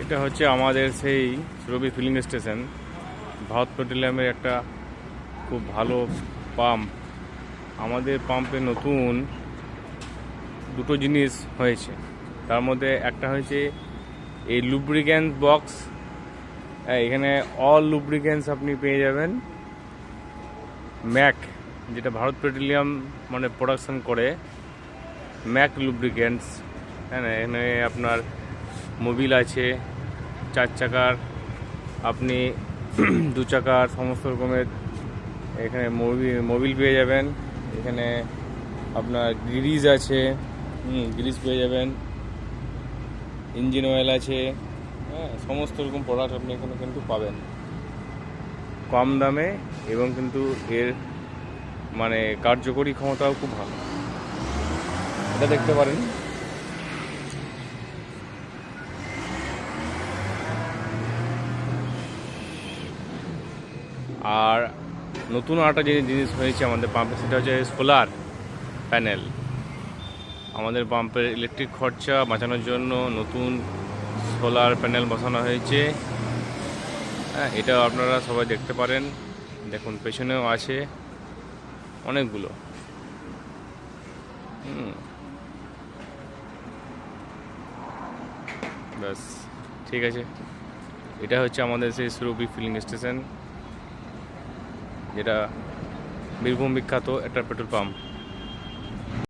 এটা হচ্ছে আমাদের সেই সুরভি ফিলিং স্টেশন। ভারত পেট্রোলিয়ামের একটা খুব ভালো পাম্প। আমাদের পাম্পে নতুন দুটো জিনিস হয়েছে। তার মধ্যে একটা হয়েছে এই লুব্রিক্যান্স বক্স। এখানে অল লুব্রিক্যান্স আপনি পেয়ে যাবেন। ম্যাক, যেটা ভারত পেট্রোলিয়াম মানে প্রোডাকশন করে, ম্যাক লুব্রিক্যান্টস। হ্যাঁ, এখানে আপনার মোবিল আছে, 4 চাকার, আপনি 2 চাকার, সমস্ত রকমের এখানে মোবিল পেয়ে যাবেন। এখানে আপনার গ্রিজ আছে, গ্রিজ পেয়ে যাবেন, ইঞ্জিন অয়েল আছে। হ্যাঁ, সমস্ত রকম প্রোডাক্ট আপনি এখানে কিন্তু পাবেন কম দামে, এবং কিন্তু এর মানে কার্যকরী ক্ষমতাও খুব ভালো। এটা দেখতে পারেন। আর নতুন আরেকটা জিনিস হয়েছে আমাদের পাম্পে, সেটা হচ্ছে সোলার প্যানেল। আমাদের পাম্পের ইলেকট্রিক খরচা বাঁচানোর জন্য নতুন সোলার প্যানেল বসানো হয়েছে। হ্যাঁ, এটা আপনারা সবাই দেখতে পারেন। দেখুন, পেছনেও আছে অনেকগুলো। ব্যাস, ঠিক আছে। এটা হচ্ছে আমাদের সেই সুরভি ফিলিং স্টেশন, যেটা বীরভূম বিখ্যাত একটা পেট্রোল পাম্প।